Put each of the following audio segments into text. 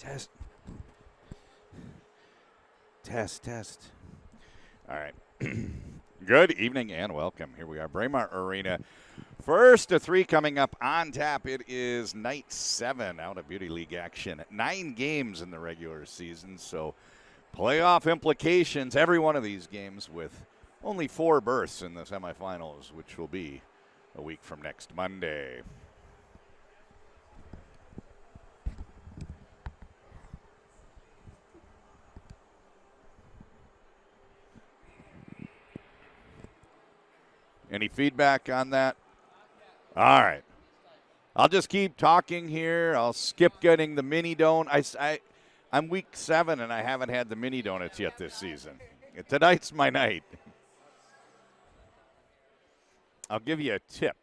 Test. Test. All right. Good evening and welcome. Here we are, Braemar Arena. First of three coming up on tap. It is night 7 out of Beauty League action. 9 games in the regular season, so playoff implications. Every one of these games with only 4 berths in the semifinals, which will be a week from next Monday. Any feedback on that? All right. I'll just keep talking here. I'll skip getting the mini donut. I'm week 7 and I haven't had the mini donuts yet this season. Tonight's my night. I'll give you a tip.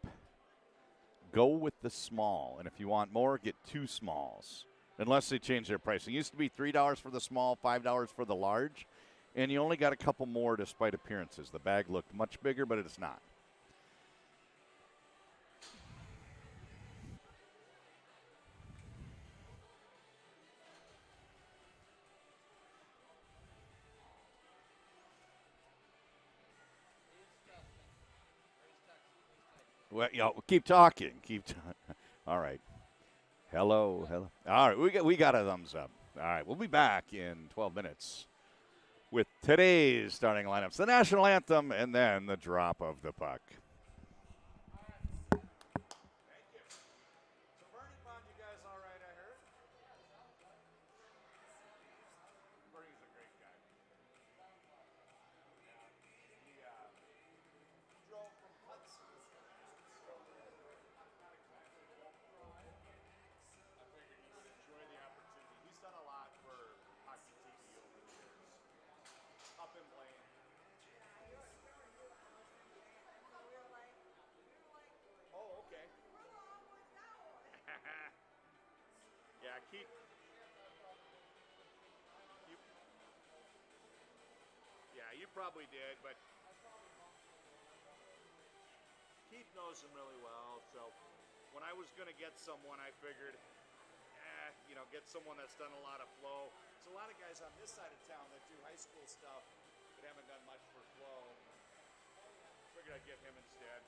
Go with the small, and if you want more, get 2 smalls. Unless they change their pricing. It used to be $3 for the small, $5 for the large, and you only got a couple more despite appearances. The bag looked much bigger, but it's not. Well, keep talking. All right. Hello. All right, we got a thumbs up. All right, we'll be back in 12 minutes with today's starting lineups, the national anthem, and then the drop of the puck. You probably did, but Keith knows him really well. So when I was going to get someone, I figured, get someone that's done a lot of flow. There's a lot of guys on this side of town that do high school stuff that haven't done much for flow. Figured I'd get him instead.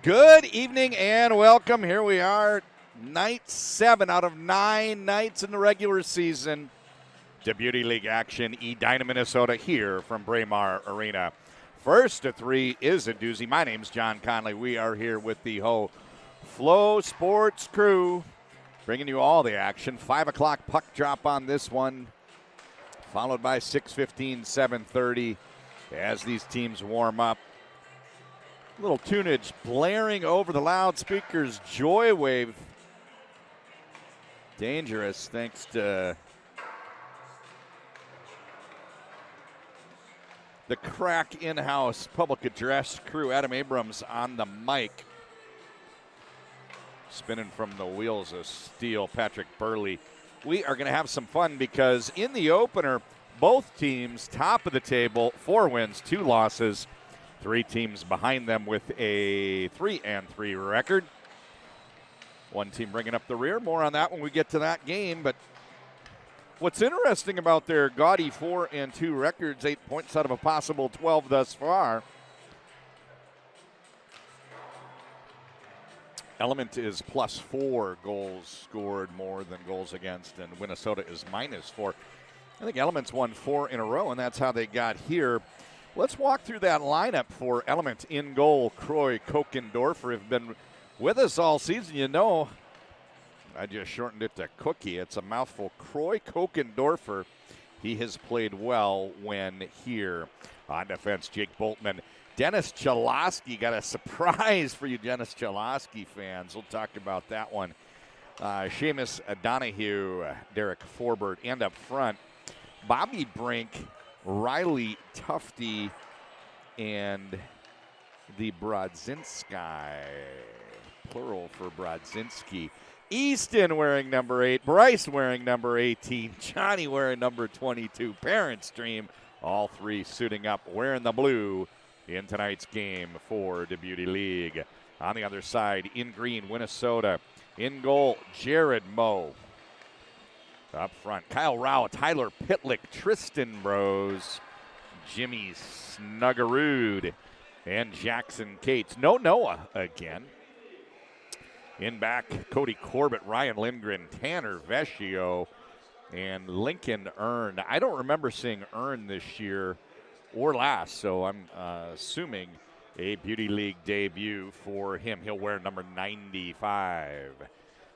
Good evening and welcome. Here we are, night 7 out of 9 nights in the regular season. To Beauty League action, Edina, Minnesota, here from Braemar Arena. First to 3 is a doozy. My name's John Conley. We are here with the Flo Sports crew, bringing you all the action. 5 o'clock puck drop on this one, followed by 6:15, 7:30 as these teams warm up. Little tunage blaring over the loudspeakers. Joy wave. Dangerous thanks to the crack in-house public address crew. Adam Abrams on the mic. Spinning from the wheels of steel, Patrick Burley. We are going to have some fun because in the opener, both teams top of the table, 4 wins, 2 losses. 3 teams behind them with a 3-3 record. One team bringing up the rear. More on that when we get to that game. But what's interesting about their gaudy 4-2 records, 8 points out of a possible 12 thus far. Element is +4 goals scored more than goals against, and Minnesota is -4. I think Element's won 4 in a row, and that's how they got here. Let's walk through that lineup for Element. In goal, Croy Kokendorfer have been with us all season. You know, I just shortened it to Cookie. It's a mouthful. Croy Kokendorfer, he has played well when here. On defense, Jake Boltman. Dennis Chalosky, got a surprise for you Dennis Chalosky fans. We'll talk about that one. Seamus Donahue, Derek Forbert, and up front, Bobby Brink, Riley Tufte, and the Brodzinski, plural for Brodzinski. Easton wearing number 8, Bryce wearing number 18, Johnny wearing number 22, Parents Dream, all 3 suiting up wearing the blue in tonight's game for the Beauty League. On the other side, in green, Minnesota. In goal, Jared Moe. Up front, Kyle Rao, Tyler Pitlick, Tristan Bros, Jimmy Snuggerud, and Jackson Cates. No Noah again. In back, Cody Corbett, Ryan Lindgren, Tanner Vecchio, and Lincoln Earn. I don't remember seeing Earn this year or last, so I'm assuming a Beauty League debut for him. He'll wear number 95.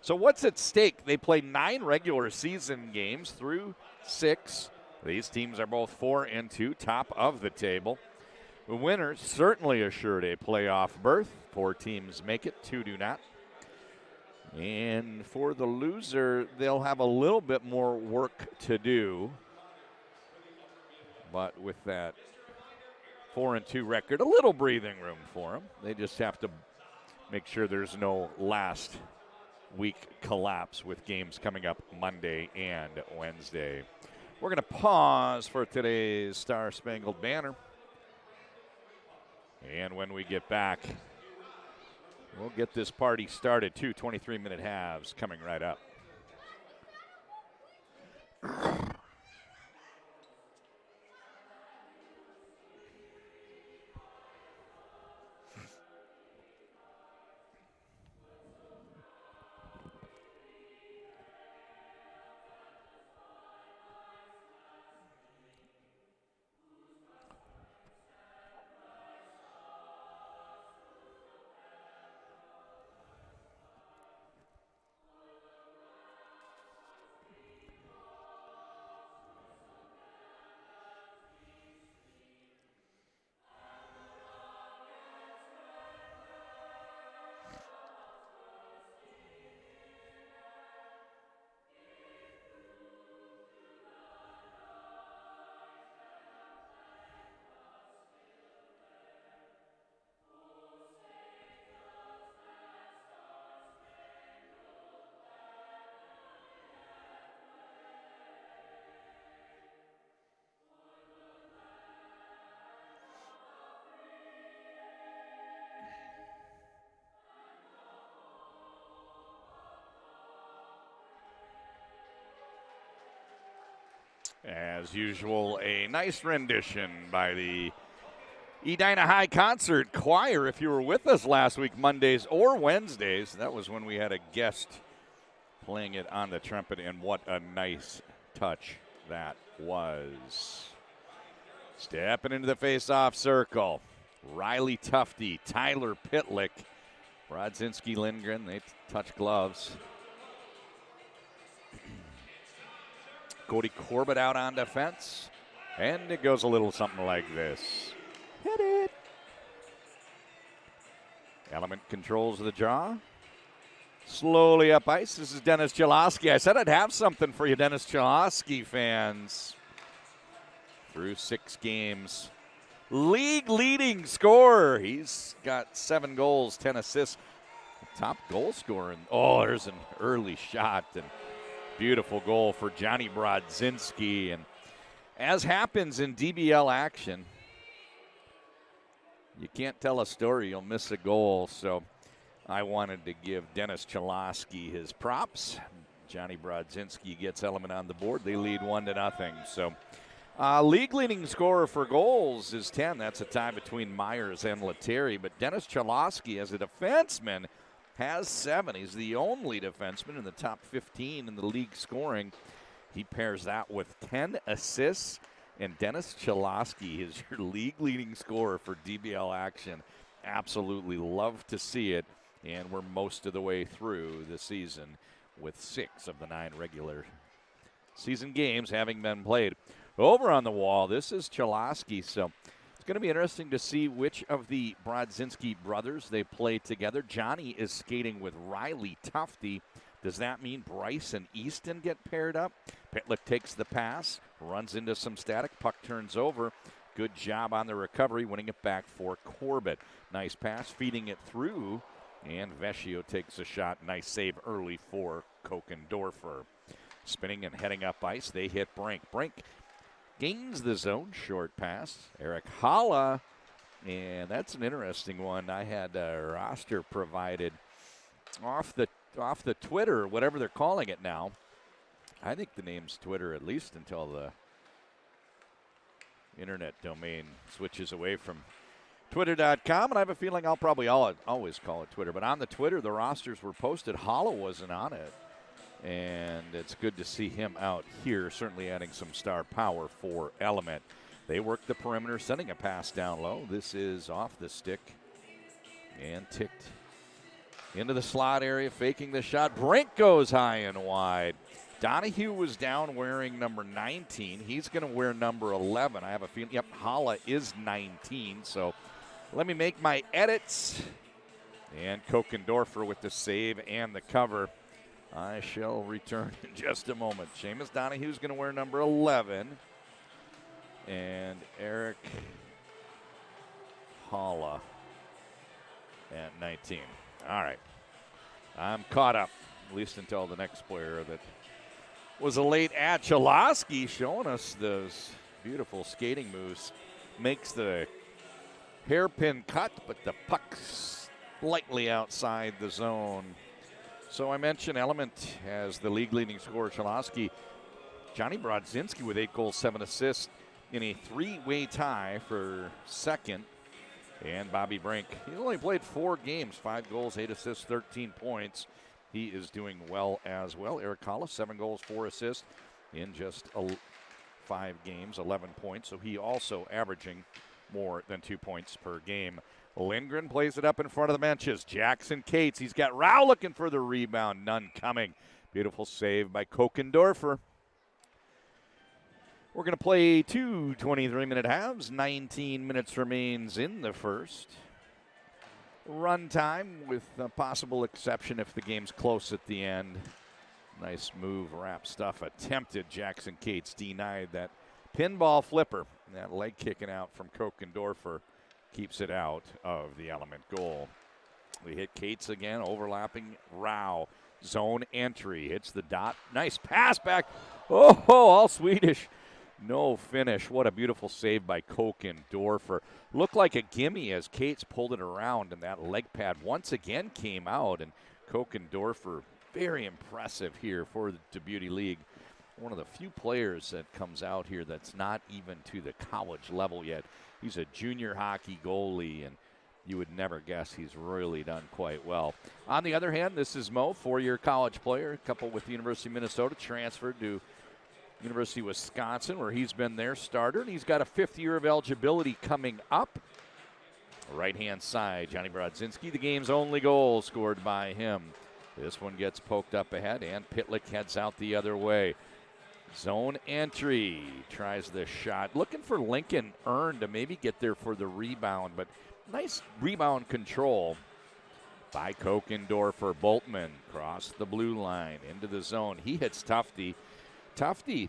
So what's at stake? They play 9 regular season games through 6. These teams are both 4-2, top of the table. The winner certainly assured a playoff berth. 4 teams make it, 2 do not. And for the loser, they'll have a little bit more work to do. But with that 4-2 record, a little breathing room for them. They just have to make sure there's no last week collapse with games coming up Monday and Wednesday. We're going to pause for today's Star Spangled Banner. And when we get back, we'll get this party started. 2 23-minute halves coming right up. As usual, a nice rendition by the Edina High Concert Choir, if you were with us last week, Mondays or Wednesdays, that was when we had a guest playing it on the trumpet, and what a nice touch that was. Stepping into the face-off circle, Riley Tufte, Tyler Pitlick, Brodzinski, Lindgren, they touch gloves. Cody Corbett out on defense, and it goes a little something like this. Hit it. Element controls the draw. Slowly up ice. This is Dennis Chalosky. I said I'd have something for you, Dennis Chalosky fans. Through 6 games. League leading scorer. He's got 7 goals, 10 assists. Top goal scorer. Oh, there's an early shot and beautiful goal for Johnny Brodzinski. And as happens in DBL action, you can't tell a story, you'll miss a goal. So I wanted to give Dennis Chalosky his props. Johnny Brodzinski gets Element on the board. They lead 1-0. So league leading scorer for goals is 10. That's a tie between Myers and Lettieri. But Dennis Chalosky, as a defenseman, has 7. He's the only defenseman in the top 15 in the league scoring. He pairs that with 10 assists. And Dennis Chalosky is your league leading scorer for DBL action. Absolutely love to see it. And we're most of the way through the season with 6 of the 9 regular season games having been played. Over on the wall, this is Chalosky. So it's going to be interesting to see which of the Brodzinski brothers they play together. Johnny is skating with Riley Tufte. Does that mean Bryce and Easton get paired up? Pitlick takes the pass, runs into some static, puck turns over. Good job on the recovery, winning it back for Corbett. Nice pass, feeding it through, and Vecchio takes a shot. Nice save early for Kokendorfer. Spinning and heading up ice, they hit Brink. Brink gains the zone, short pass. Eric Halla, and that's an interesting one. I had a roster provided off the Twitter, whatever they're calling it now. I think the name's Twitter, at least until the internet domain switches away from Twitter.com, and I have a feeling I'll probably always call it Twitter. But on the Twitter, the rosters were posted. Hollow wasn't on it, and it's good to see him out here, certainly adding some star power for Element. They work the perimeter, sending a pass down low. This is off the stick and ticked into the slot area, faking the shot. Brink goes high and wide. Donahue was down wearing number 19. He's going to wear number 11. I have a feeling, yep, Holla is 19. So let me make my edits. And Kokendorfer with the save and the cover. I shall return in just a moment. Seamus Donahue's going to wear number 11. And Eric Holla at 19. All right. I'm caught up, at least until the next player that was a late ad. Chalosky showing us those beautiful skating moves. Makes the hairpin cut, but the puck's slightly outside the zone. So I mentioned Element has the league leading scorer, Chalosky. Johnny Brodzinski with 8 goals, 7 assists in a 3-way tie for second. And Bobby Brink, he's only played 4 games, 5 goals, 8 assists, 13 points. He is doing well as well. Eric Hollis, 7 goals, 4 assists in just 5 games, 11 points. So he also averaging more than 2 points per game. Lindgren plays it up in front of the benches. Jackson Cates, he's got Rao looking for the rebound, none coming. Beautiful save by Kokendorfer. We're going to play 2 23-minute halves. 19 minutes remains in the first. Run time with a possible exception if the game's close at the end. Nice move, wrap stuff attempted. Jackson Cates denied that pinball flipper. That leg kicking out from Kokendorfer keeps it out of the Element goal. We hit Cates again, overlapping Rao. Zone entry, hits the dot. Nice pass back. Oh, all Swedish. No finish. What a beautiful save by Kokendorfer. Looked like a gimme as Cates pulled it around, and that leg pad once again came out. And Kokendorfer, very impressive here for the Beauty League. one of the few players that comes out here that's not even to the college level yet. He's a junior hockey goalie, and you would never guess he's really done quite well. On the other hand, this is Mo, 4-year college player, a couple with the University of Minnesota, transferred to University of Wisconsin, where he's been their starter, and he's got a 5th year of eligibility coming up. Right-hand side, Johnny Brodzinski, the game's only goal scored by him. This one gets poked up ahead, and Pitlick heads out the other way. Zone entry, tries the shot. Looking for Lincoln Earn to maybe get there for the rebound, but nice rebound control by Kokendorfer. Boltman across the blue line into the zone. He hits Tufte. Tufte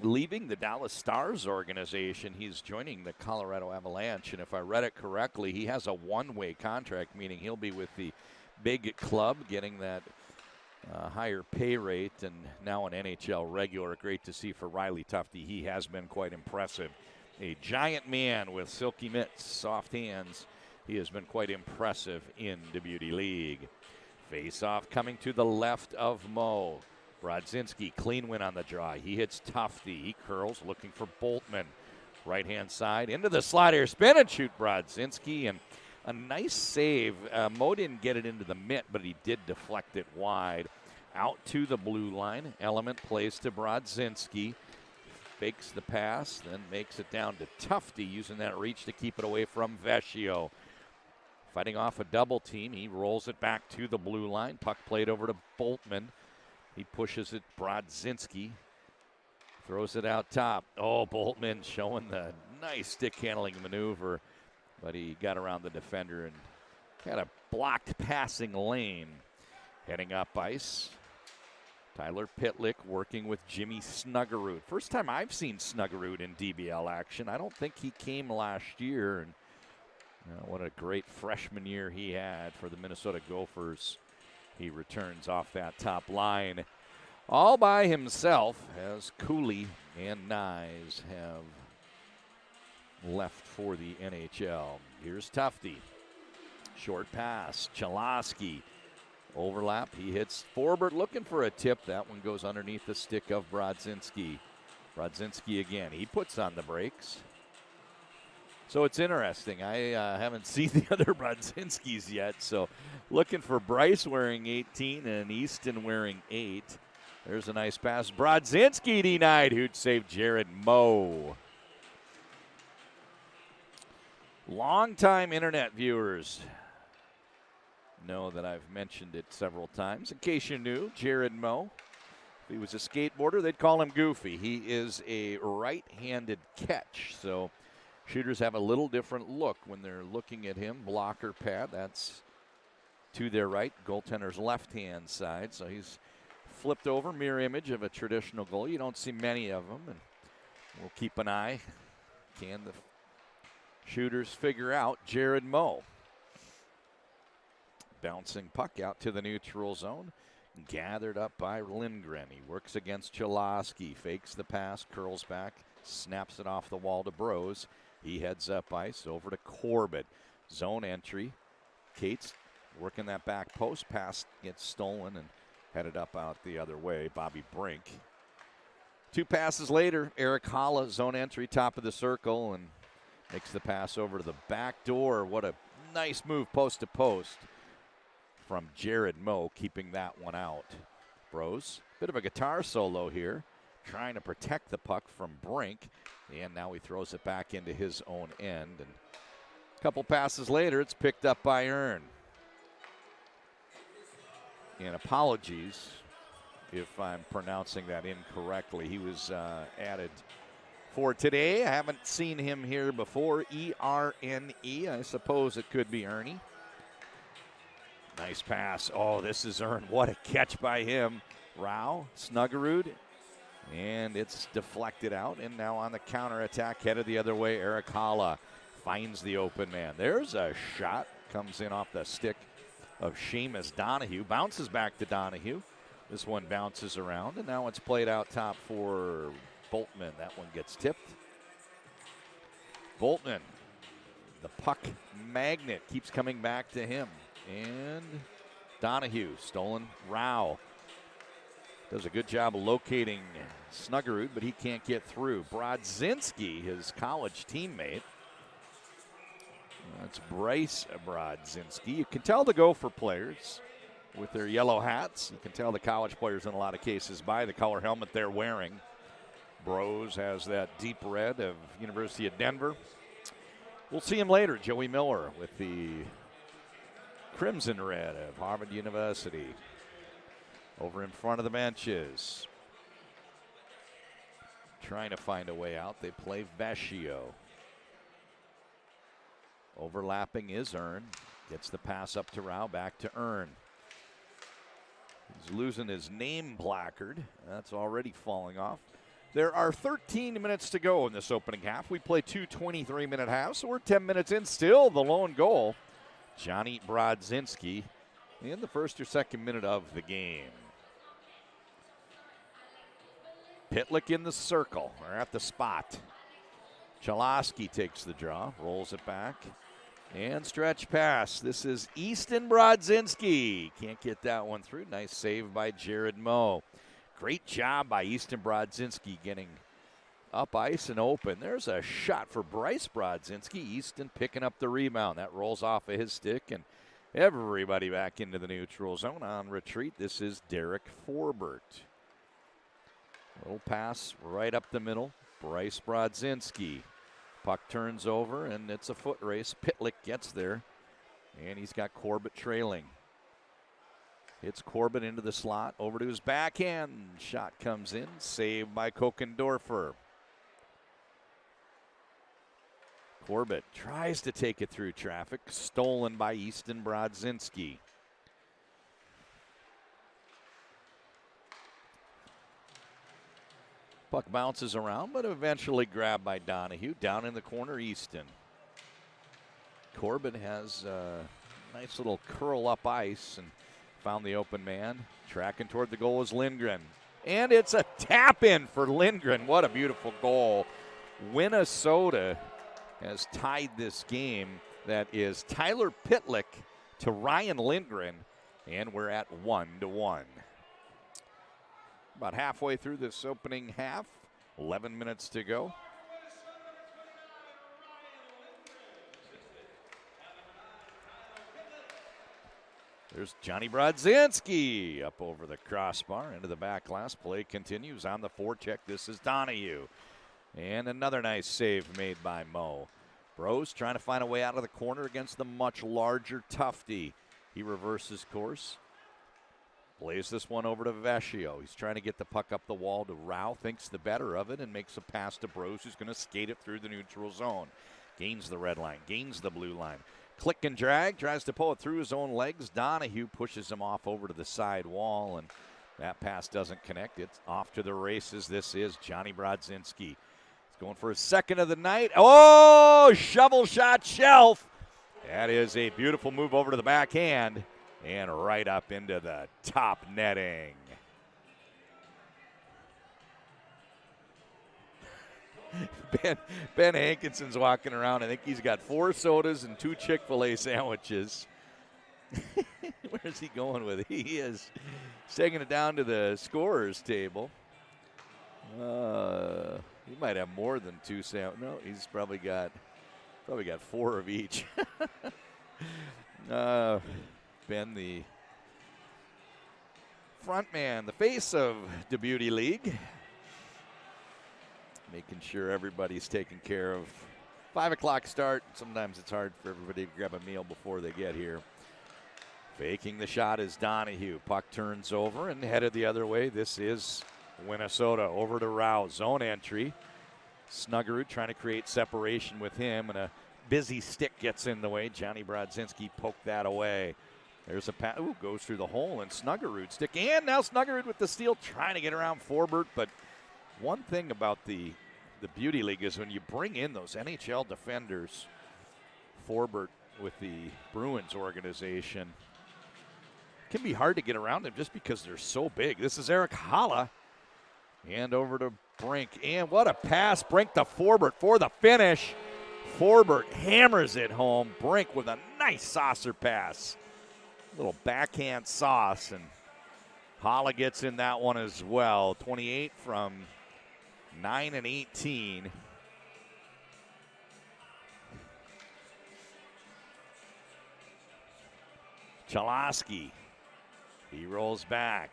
leaving the Dallas Stars organization. He's joining the Colorado Avalanche, and if I read it correctly, he has a one-way contract, meaning he'll be with the big club getting that higher pay rate, and now an NHL regular. Great to see for Riley Tufte. He has been quite impressive. A giant man with silky mitts, soft hands. He has been quite impressive in the Beauty League. Face-off coming to the left of Mo. Brodzinski, clean win on the draw. He hits Tufte. He curls, looking for Boltman. Right-hand side, into the slider, spin and shoot Brodzinski, and a nice save. Mo didn't get it into the mitt, but he did deflect it wide. Out to the blue line. Element plays to Brodzinski. Fakes the pass, then makes it down to Tufte, using that reach to keep it away from Vecchio. Fighting off a double team. He rolls it back to the blue line. Puck played over to Boltman. He pushes it, Brodzinski. Throws it out top. Oh, Boltman showing the nice stick handling maneuver, but he got around the defender and had a blocked passing lane. Heading up ice, Tyler Pitlick working with Jimmy Snuggerud. First time I've seen Snuggerud in DBL action. I don't think he came last year, and what a great freshman year he had for the Minnesota Gophers. He returns off that top line all by himself, as Cooley and Nyes have left for the NHL. Here's Tufte. Short pass. Chalosky. Overlap. He hits Forbert looking for a tip. That one goes underneath the stick of Brodzinski. Brodzinski again. He puts on the brakes. So it's interesting. I haven't seen the other Brodzinskis yet. So looking for Bryce wearing 18 and Easton wearing 8. There's a nice pass. Brodzinski denied. Who'd save Jared Moe? Longtime internet viewers know that I've mentioned it several times. In case you knew, Jared Moe, if he was a skateboarder, they'd call him Goofy. He is a right-handed catch, so shooters have a little different look when they're looking at him. Blocker pad, that's to their right. Goaltender's left-hand side, so he's flipped over, mirror image of a traditional goal. You don't see many of them, and we'll keep an eye. Can the shooters figure out Jared Moe? Bouncing puck out to the neutral zone. Gathered up by Lindgren. He works against Chalosky. Fakes the pass, curls back, snaps it off the wall to Bros. He heads up ice over to Corbett. Zone entry. Cates working that back post. Pass gets stolen and headed up out the other way. Bobby Brink. 2 passes later, Eric Holla, zone entry, top of the circle, and makes the pass over to the back door. What a nice move post to post from Jared Moe, keeping that one out. Bros, bit of a guitar solo here, trying to protect the puck from Brink, and now he throws it back into his own end. And a couple passes later, it's picked up by Earn. And apologies if I'm pronouncing that incorrectly. He was added for today. I haven't seen him here before. E-R-N-E. I suppose it could be Ernie. Nice pass. Oh, this is Earn. What a catch by him. Rao, Snuggerud, and it's deflected out. And now on the counterattack, headed the other way, Eric Holla finds the open man. There's a shot. Comes in off the stick of Seamus Donahue. Bounces back to Donahue. This one bounces around, and now it's played out top for Boltman. That one gets tipped. Boltman, the puck magnet, keeps coming back to him. And Donahue, stolen. Rao Does a good job of locating Snuggerud, but he can't get through. Brodzinski, his college teammate. That's Bryce Brodzinski. You can tell the Gopher players with their yellow hats. You can tell the college players in a lot of cases by the color helmet they're wearing. Bros has that deep red of University of Denver. We'll see him later. Joey Miller with the crimson red of Harvard University. Over in front of the benches. Trying to find a way out. They play Vecchio. Overlapping is Earn. Gets the pass up to Rao. Back to Earn. He's losing his name placard. That's already falling off. There are 13 minutes to go in this opening half. We play two 23-minute halves, so we're 10 minutes in. Still the lone goal. Johnny Brodzinski in the first or second minute of the game. Pitlick in the circle, or at the spot. Chalosky takes the draw, rolls it back, and stretch pass. This is Easton Brodzinski. Can't get that one through. Nice save by Jared Moe. Great job by Easton Brodzinski getting up ice and open. There's a shot for Bryce Brodzinski. Easton picking up the rebound. That rolls off of his stick, and everybody back into the neutral zone on retreat. This is Derek Forbert. Little pass right up the middle. Bryce Brodzinski. Puck turns over, and it's a foot race. Pitlick gets there, and he's got Corbett trailing. Hits Corbett into the slot. Over to his backhand. Shot comes in. Saved by Kokendorfer. Corbett tries to take it through traffic. Stolen by Easton Brodzinski. Puck bounces around, but eventually grabbed by Donahue. Down in the corner, Easton. Corbett has a nice little curl up ice and found the open man. Tracking toward the goal is Lindgren. And it's a tap in for Lindgren. What a beautiful goal. Minnesota has tied this game. That is Tyler Pitlick to Ryan Lindgren. And we're at 1-1. About halfway through this opening half, 11 minutes to go. There's Johnny Brodzinski up over the crossbar into the back glass. Play continues on the forecheck. This is Donahue. And another nice save made by Moe. Bros trying to find a way out of the corner against the much larger Tufty. He reverses course. Plays this one over to Vecchio. He's trying to get the puck up the wall to Rao. Thinks the better of it and makes a pass to Bros, who's going to skate it through the neutral zone. Gains the red line. Gains the blue line. Click and drag. Tries to pull it through his own legs. Donahue pushes him off over to the side wall, and that pass doesn't connect. It's off to the races. This is Johnny Brodzinski. He's going for his second of the night. Oh, shovel shot shelf. That is a beautiful move over to the backhand. And right up into the top netting. Ben Hankinson's walking around. I think he's got 4 sodas and 2 Chick-fil-A sandwiches. Where's he going with it? He is taking it down to the scorer's table. He might have more than 2 sandwiches. No, he's probably got 4 of each. Ben, the front man, the face of the Beauty League, making sure everybody's taken care of. 5 o'clock start. Sometimes it's hard for everybody to grab a meal before they get here. Faking the shot is Donahue. Puck turns over and headed the other way. This is Minnesota. Over to Rao. Zone entry. Snuggerud trying to create separation with him, and a busy stick gets in the way. Johnny Brodzinski poked that away. There's a pass. Ooh, goes through the hole, and Snuggerud stick. And now Snuggerud with the steal, trying to get around Forbert. But one thing about the Beauty League is when you bring in those NHL defenders, Forbert with the Bruins organization, it can be hard to get around them just because they're so big. This is Eric Holla. And over to Brink. And what a pass. Brink to Forbert for the finish. Forbert hammers it home. Brink with a nice saucer pass. Little backhand sauce, and Holla gets in that one as well. 28 from 9 and 18. Chalosky, he rolls back.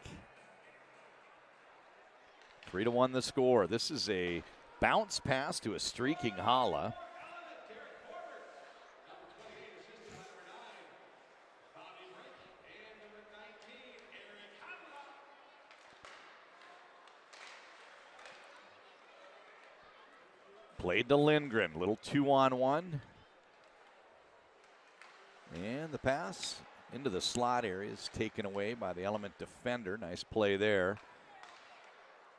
3-1 the score. This is a bounce pass to a streaking Holla. Played to Lindgren, little 2-on-1. And the pass into the slot area is taken away by the Element defender. Nice play there.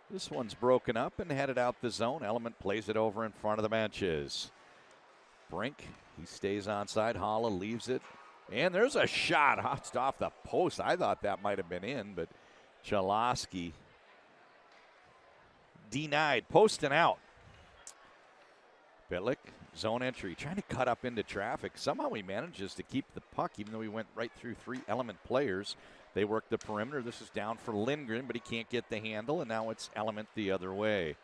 This one's broken up and headed out the zone. Element plays it over in front of the benches. Brink, he stays onside. Holla leaves it. And there's a shot hotched off the post. I thought that might have been in, but Chalosky denied. Post and out. Bitlick, zone entry, trying to cut up into traffic. Somehow he manages to keep the puck, even though he went right through 3 Element players. They work the perimeter. This is down for Lindgren, but he can't get the handle, and now it's Element the other way.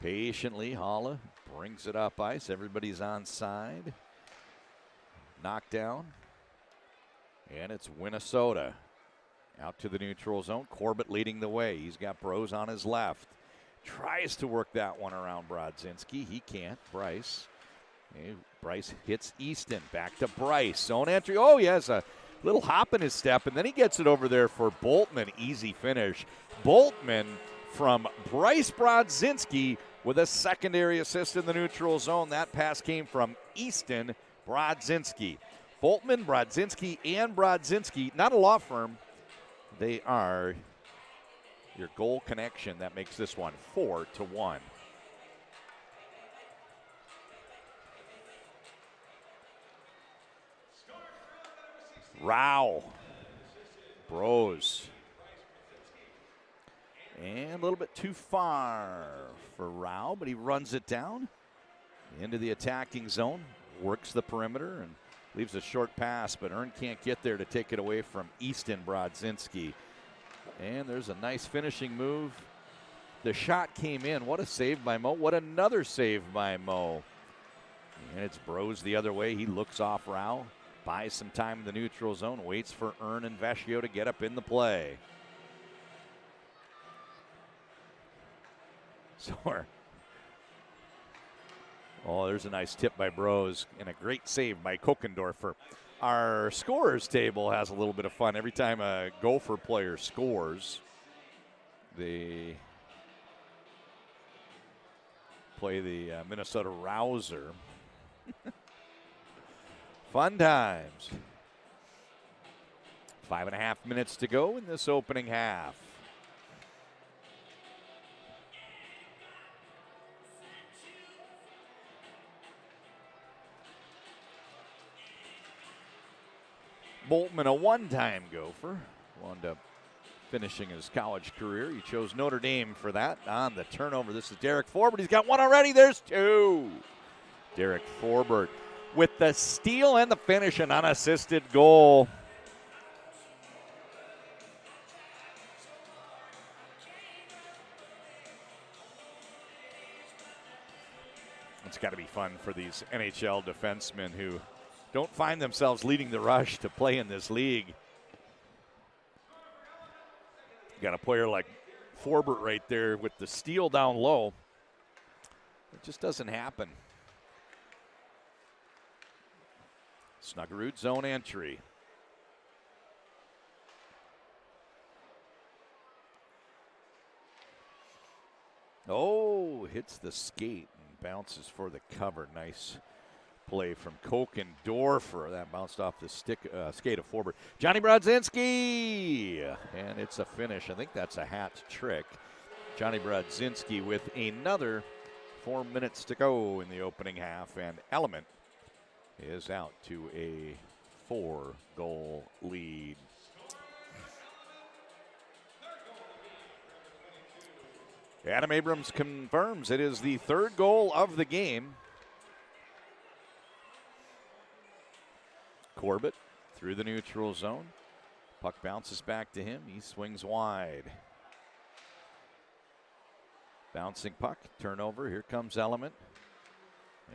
Patiently, Holla brings it up ice. Everybody's onside. Knockdown. And it's Minnesota. Out to the neutral zone. Corbett leading the way. He's got Bros on his left. Tries to work that one around Brodzinski. He can't. Bryce. Bryce hits Easton. Back to Bryce. Zone entry. Oh, he has a little hop in his step, and then he gets it over there for Boltman. Easy finish. Boltman from Bryce Brodzinski with a secondary assist in the neutral zone. That pass came from Easton Brodzinski. Boltman, Brodzinski, and Brodzinski, not a law firm. They are your goal connection. That makes this one 4-1. Rao. Bros. And a little bit too far for Rao, but he runs it down into the attacking zone, works the perimeter, and leaves a short pass, but Ern can't get there to take it away from Easton Brodzinski. And there's a nice finishing move. The shot came in. What a save by Mo. What another save by Mo. And it's Bros the other way. He looks off Rao, buys some time in the neutral zone, waits for Ern and Vecchio to get up in the play. Oh, there's a nice tip by Bros and a great save by Kokendorfer. Our scorers table has a little bit of fun. Every time a Gopher player scores, they play the Minnesota Rouser. Fun times. 5.5 minutes to go in this opening half. Boltman, a one-time Gopher, wound up finishing his college career. He chose Notre Dame for that. On the turnover, this is Derek Forbert. He's got one already. There's two. Derek Forbert with the steal and the finish, an unassisted goal. It's got to be fun for these NHL defensemen who don't find themselves leading the rush to play in this league. Got a player like Forbert right there with the steal down low. It just doesn't happen. Snuggerud zone entry. Oh, hits the skate and bounces for the cover. Nice play from Kokendorfer. That bounced off the skate of Forbert. Johnny Brodzinski, and it's a finish. I think that's a hat trick. Johnny Brodzinski with another 4 minutes to go in the opening half, and Element is out to a 4-goal lead. Adam Abrams confirms it is the third goal of the game. Corbett through the neutral zone. Puck bounces back to him. He swings wide. Bouncing puck, turnover. Here comes Element.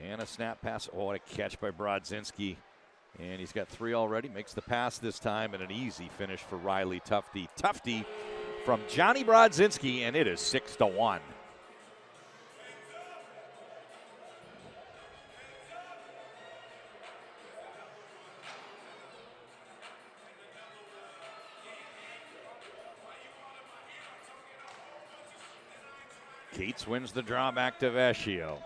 And a snap pass. Oh, what a catch by Brodzinski. And he's got 3 already. Makes the pass this time, and an easy finish for Riley Tufte. Tufte from Johnny Brodzinski, and it is 6-1. Cates wins the draw back to Vecchio.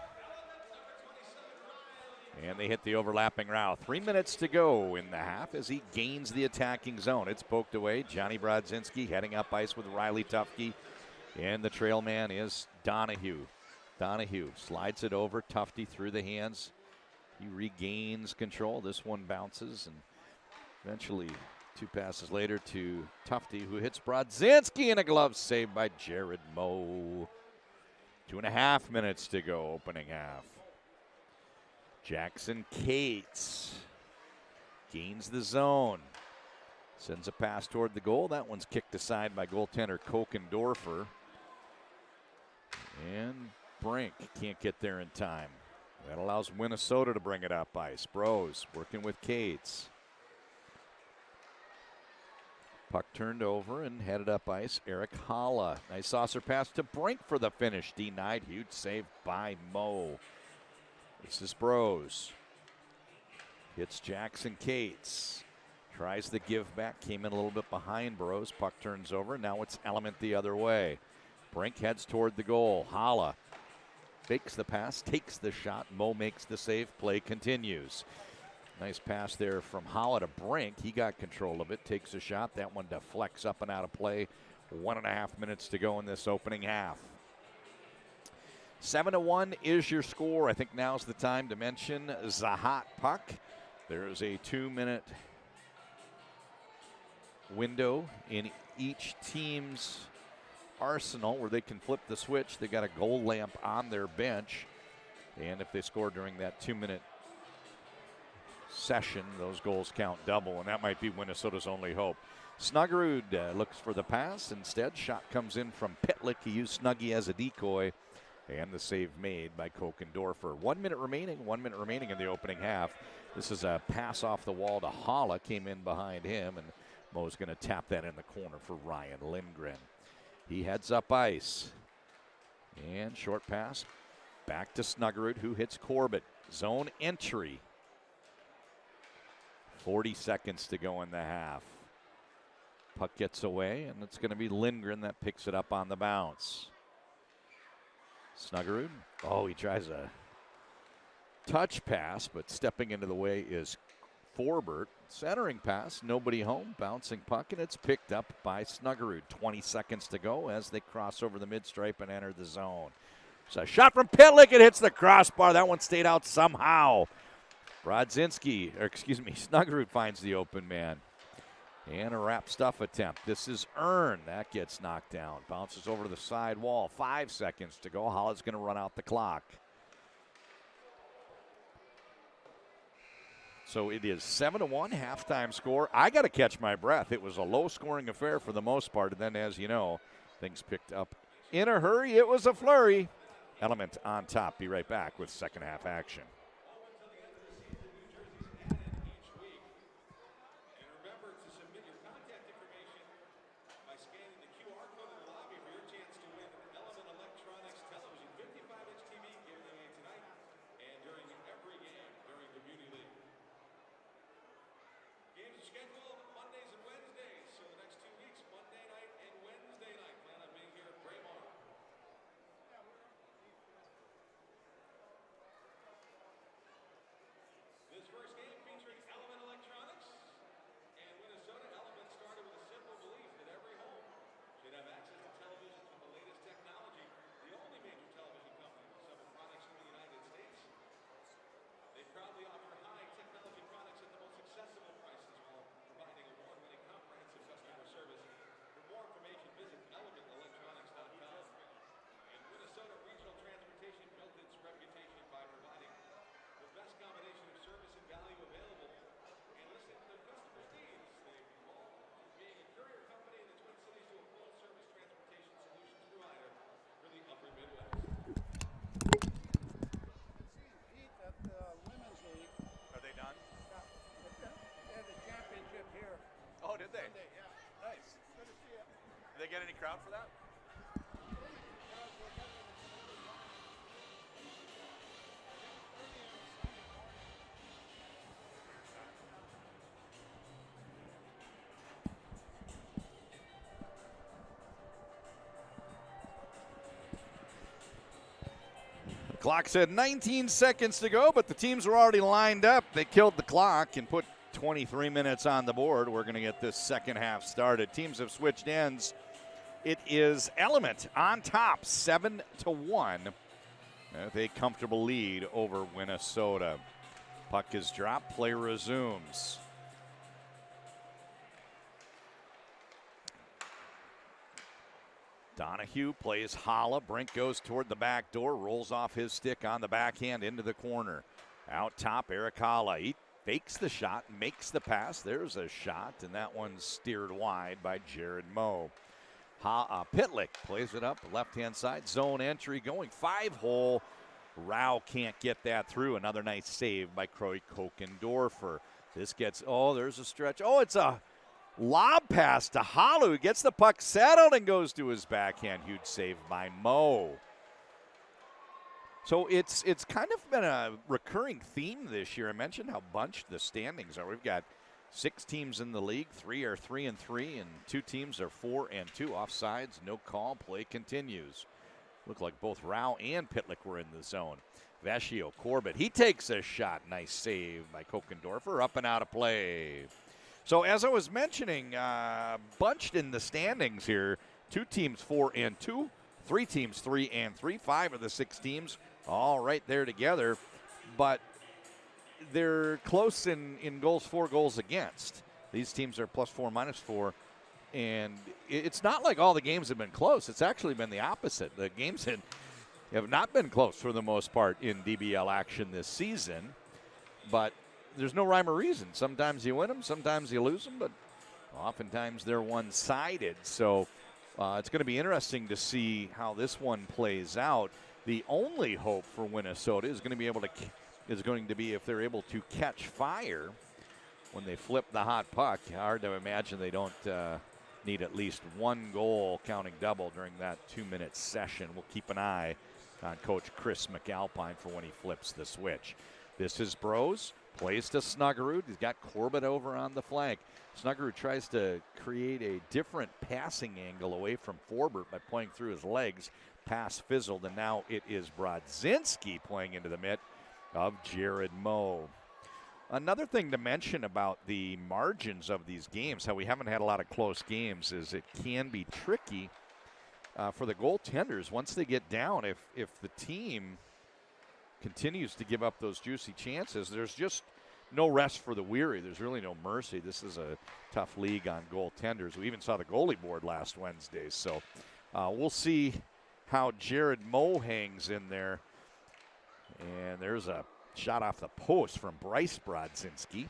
And they hit the overlapping route. 3 minutes to go in the half as he gains the attacking zone. It's poked away. Johnny Brodzinski heading up ice with Riley Tufte. And the trail man is Donahue. Donahue slides it over. Tufte through the hands. He regains control. This one bounces. And eventually, 2 passes later to Tufte, who hits Brodzinski, and a glove save by Jared Moe. 2.5 minutes to go, opening half. Jackson Cates gains the zone. Sends a pass toward the goal. That one's kicked aside by goaltender Kokendorfer. And Brink can't get there in time. That allows Minnesota to bring it up ice. Bros working with Cates. Puck turned over and headed up ice. Eric Halla. Nice saucer pass to Brink for the finish. Denied. Huge save by Moe. This is Bros. Hits Jackson Cates. Tries the give back. Came in a little bit behind Bros. Puck turns over. Now it's Element the other way. Brink heads toward the goal. Halla fakes the pass. Takes the shot. Moe makes the save. Play continues. Nice pass there from Halla to Brink. He got control of it. Takes a shot. That one deflects up and out of play. 1.5 minutes to go in this opening half. 7-1 is your score. I think now's the time to mention Zahat puck. There is a 2-minute window in each team's arsenal where they can flip the switch. They got a goal lamp on their bench. And if they score during that 2-minute session, those goals count double, and that might be Minnesota's only hope. Snuggerud looks for the pass. Instead, shot comes in from Pitlick. He used Snuggie as a decoy. And the save made by Kokendorfer. 1 minute remaining in the opening half. This is a pass off the wall to Halla, came in behind him, and Moe's going to tap that in the corner for Ryan Lindgren. He heads up ice. And short pass back to Snuggerud, who hits Corbett. Zone entry. 40 seconds to go in the half. Puck gets away, and it's going to be Lindgren that picks it up on the bounce. Snuggerud. Oh, he tries a touch pass, but stepping into the way is Forbert. Centering pass, nobody home. Bouncing puck, and it's picked up by Snuggerud. 20 seconds to go as they cross over the mid-stripe and enter the zone. So a shot from Pitlick. It hits the crossbar. That one stayed out somehow. Snuggerud finds the open man. And a wrap stuff attempt. This is Earn. That gets knocked down. Bounces over to the side wall. 5 seconds to go. Holla's going to run out the clock. So it is 7-1 halftime score. I got to catch my breath. It was a low-scoring affair for the most part. And then, as you know, things picked up in a hurry. It was a flurry. Element on top. Be right back with second half action. Scheduled Mondays and Wednesdays, so the next 2 weeks, Monday night and Wednesday night. Plan on being here at Braemar. This first game featuring Element Electronics and Minnesota. Element started with a simple belief that every home should have access to televisions with the latest technology. The only major television company with several products in the United States. They proudly offer high technology products at the most accessible prices while providing did they? Nice. Did they get any crowd for that? Clock said 19 seconds to go, but the teams were already lined up. They killed the clock and put 23 minutes on the board. We're going to get this second half started. Teams have switched ends. It is Element on top, 7-1, with a comfortable lead over Minnesota. Puck is dropped. Play resumes. Donahue plays Holla. Brink goes toward the back door, rolls off his stick on the backhand into the corner. Out top, Eric Holla. He fakes the shot, makes the pass. There's a shot, and that one's steered wide by Jared Moe. Pitlick plays it up, left-hand side, zone entry going 5-hole. Rao can't get that through. Another nice save by Croy Kokendorfer. This gets, there's a stretch. It's a lob pass to Holla, who gets the puck settled and goes to his backhand. Huge save by Moe. So it's kind of been a recurring theme this year. I mentioned how bunched the standings are. We've got 6 teams in the league. 3 are 3-3, and 2 teams are 4-2. Offsides, no call. Play continues. Looked like both Rao and Pitlick were in the zone. Vecchio, Corbett, he takes a shot. Nice save by Kokendorfer. Up and out of play. So as I was mentioning, bunched in the standings here. 2 teams 4-2, 3 teams 3-3. 5 of the 6 teams all right there together, but they're close in goals for, goals against. These teams are +4, -4, and it's not like all the games have been close. It's actually been the opposite. The games have not been close for the most part in DBL action this season, but there's no rhyme or reason. Sometimes you win them, sometimes you lose them, but oftentimes they're one-sided. So it's going to be interesting to see how this one plays out. The only hope for Minnesota is going to be if they're able to catch fire when they flip the hot puck. Hard to imagine they don't need at least 1 goal, counting double, during that 2-minute session. We'll keep an eye on Coach Chris McAlpine for when he flips the switch. This is Bros. Plays to Snuggerud. He's got Corbett over on the flank. Snuggerud tries to create a different passing angle away from Forbert by playing through his legs. Pass fizzled, and now it is Brodzinski playing into the mitt of Jared Moe. Another thing to mention about the margins of these games, how we haven't had a lot of close games, is it can be tricky for the goaltenders once they get down. If the team continues to give up those juicy chances, there's just no rest for the weary. There's really no mercy. This is a tough league on goaltenders. We even saw the goalie board last Wednesday. So we'll see how Jared Moe hangs in there. And there's a shot off the post from Bryce Brodzinski.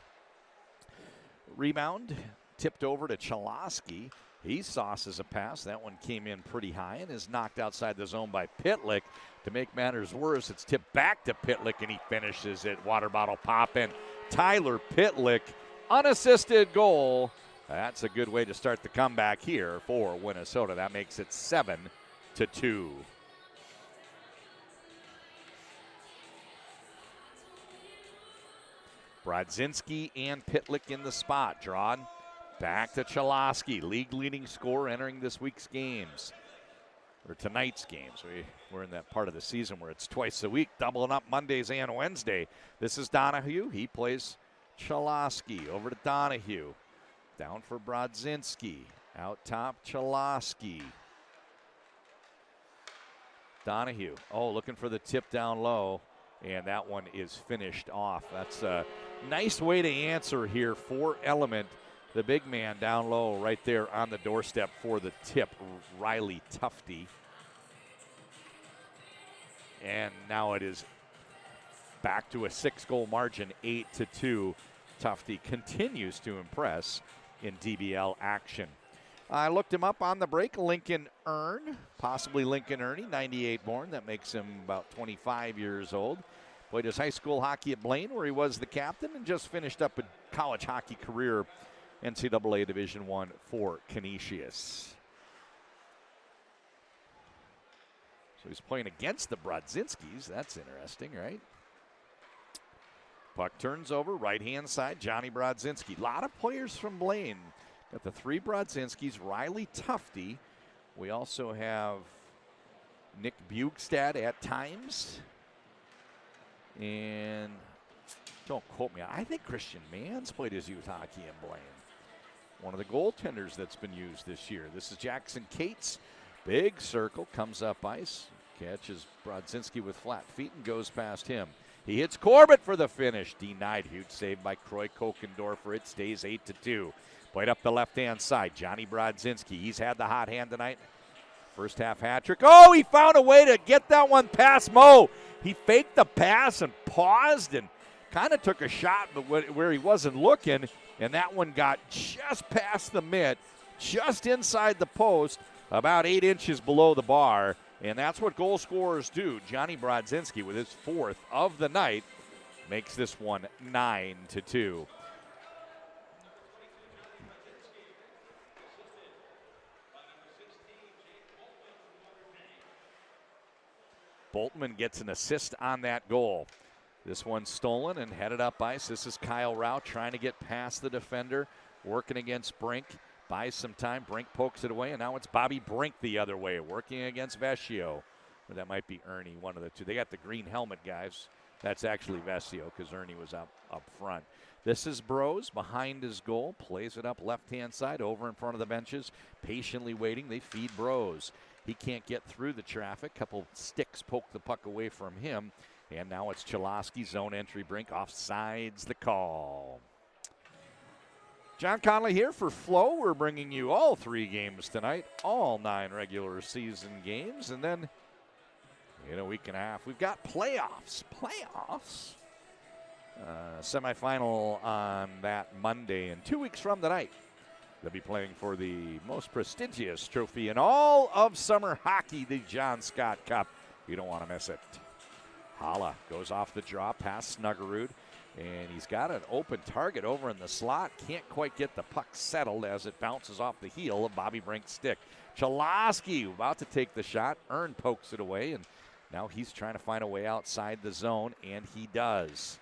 Rebound tipped over to Chalosky. He sauces a pass. That one came in pretty high and is knocked outside the zone by Pitlick. To make matters worse, it's tipped back to Pitlick, and he finishes it. Water bottle popping. Tyler Pitlick, unassisted goal. That's a good way to start the comeback here for Minnesota. That makes it 7-2. Brodzinski and Pitlick in the spot. Drawn back to Chalosky, league leading scorer entering this week's games, or tonight's games. We're in that part of the season where it's twice a week, doubling up Mondays and Wednesday. This is Donahue. He plays Chalosky. Over to Donahue. Down for Brodzinski. Out top, Chalosky. Donahue. Looking for the tip down low, and that one is finished off. That's a nice way to answer here for Element. The big man down low right there on the doorstep for the tip, Riley Tufte. And now it is back to a 6-goal margin, 8-2. Tufte continues to impress in DBL action. I looked him up on the break. Lincoln Earn, possibly Lincoln Ernie, 98 born. That makes him about 25 years old. Played his high school hockey at Blaine, where he was the captain, and just finished up a college hockey career NCAA Division I for Canisius. So he's playing against the Brodzinskis. That's interesting, right? Puck turns over, right-hand side, Johnny Brodzinski. A lot of players from Blaine. Got the 3 Brodzinskis, Riley Tufte. We also have Nick Bugstad at times. And don't quote me, I think Christian Mann's played his youth hockey in Blaine. One of the goaltenders that's been used this year. This is Jackson Cates. Big circle, comes up ice, catches Brodzinski with flat feet and goes past him. He hits Corbett for the finish. Denied. Huge save by Croy Kokendorfer. It stays 8-2. Played up the left-hand side. Johnny Brodzinski. He's had the hot hand tonight. First half hat trick. Oh, he found a way to get that one past Mo. He faked the pass and paused and kind of took a shot but where he wasn't looking, and that one got just past the mitt, just inside the post, about 8 inches below the bar, and that's what goal scorers do. Johnny Brodzinski, with his 4th of the night, makes this one 9-2. Boltman gets an assist on that goal. This one's stolen and headed up ice. This is Kyle Rao trying to get past the defender, working against Brink. Buys some time. Brink pokes it away, and now it's Bobby Brink the other way, working against Vescio. Or that might be Ernie, one of the two. They got the green helmet guys. That's actually Vescio because Ernie was up front. This is Bros behind his goal. Plays it up left-hand side over in front of the benches. Patiently waiting. They feed Bros. He can't get through the traffic. Couple sticks poke the puck away from him. And now it's Chalosky, zone entry. Brink offsides the call. John Conley here for Flo. We're bringing you all 3 games tonight, all 9 regular season games. And then in a week and a half, we've got playoffs. Semifinal on that Monday. And 2 weeks from tonight, they'll be playing for the most prestigious trophy in all of summer hockey, the John Scott Cup. You don't want to miss it. Hala goes off the draw past Snuggerud, and he's got an open target over in the slot. Can't quite get the puck settled as it bounces off the heel of Bobby Brink's stick. Chalosky about to take the shot. Ern pokes it away, and now he's trying to find a way outside the zone, and he does.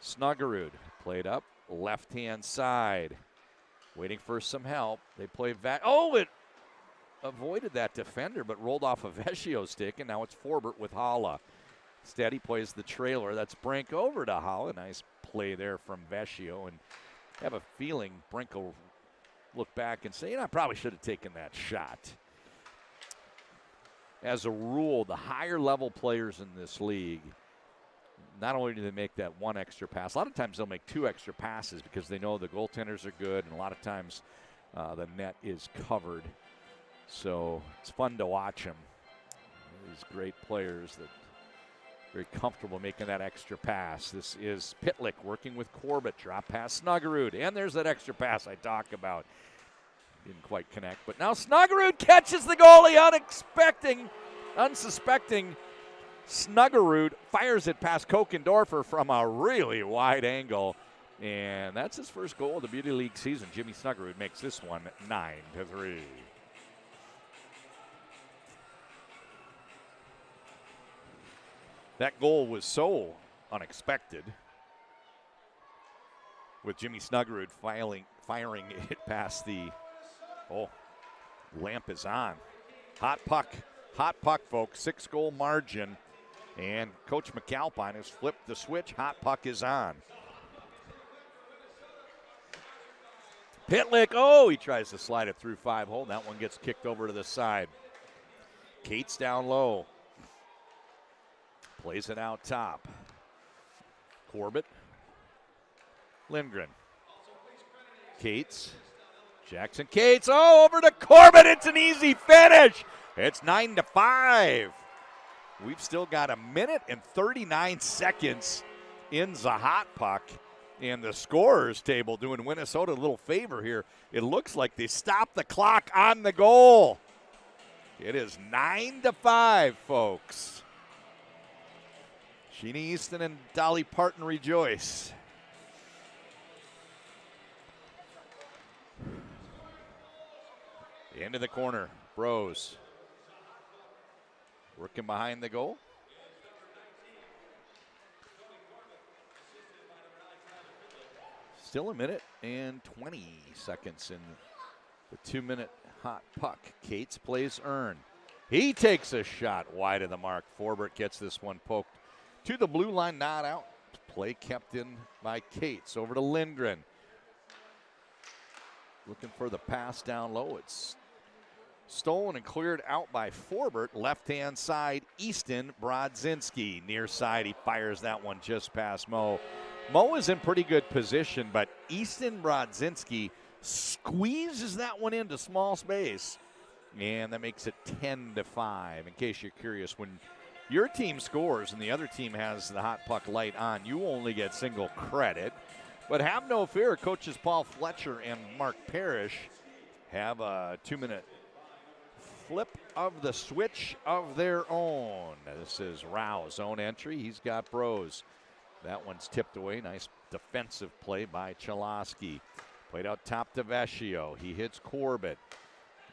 Snuggerud played up left-hand side, waiting for some help. They play back. Oh, it avoided that defender, but rolled off a Vescio stick, and now it's Forbert with Hala. Instead, he plays the trailer. That's Brink over to Hala. Nice play there from Vescio, and I have a feeling Brink will look back and say, I probably should have taken that shot. As a rule, the higher level players in this league, not only do they make that one extra pass, a lot of times they'll make 2 extra passes because they know the goaltenders are good, and a lot of times the net is covered. So it's fun to watch him. These great players that are very comfortable making that extra pass. This is Pitlick working with Corbett. Drop pass Snuggerud. And there's that extra pass I talk about. Didn't quite connect. But now Snuggerud catches the goalie unsuspecting. Snuggerud fires it past Kokendorfer from a really wide angle. And that's his first goal of the Beauty League season. Jimmy Snuggerud makes this one 9-3. That goal was so unexpected, with Jimmy Snuggerud firing it past the, lamp is on. Hot puck, folks, 6-goal margin, and Coach McAlpine has flipped the switch. Hot puck is on. Pitlick, he tries to slide it through 5-hole. That one gets kicked over to the side. Cates down low. Plays it out top. Corbett. Lindgren. Cates. Jackson Cates. Over to Corbett. It's an easy finish. It's 9-5. We've still got 1 minute and 39 seconds in the hot puck. And the scorers table doing Minnesota a little favor here. It looks like they stopped the clock on the goal. It is 9-5, folks. Sheena Easton and Dolly Parton rejoice. Into the corner. Bros. Working behind the goal. Still a minute and 20 seconds in the 2-minute hot puck. Cates plays Earn. He takes a shot wide of the mark. Forbert gets this one poked to the blue line, not out. Play kept in by Cates. Over to Lindgren. Looking for the pass down low. It's stolen and cleared out by Forbert. Left-hand side, Easton Brodzinski. Near side, he fires that one just past Mo. Mo is in pretty good position, but Easton Brodzinski squeezes that one into small space, and that makes it 10-5. In case you're curious, when your team scores and the other team has the hot puck light on, you only get single credit. But have no fear, coaches Paul Fletcher and Mark Parrish have a 2-minute flip of the switch of their own. This is Rao's own entry. He's got Bros. That one's tipped away. Nice defensive play by Chalosky. Played out top to Vecchio. He hits Corbett.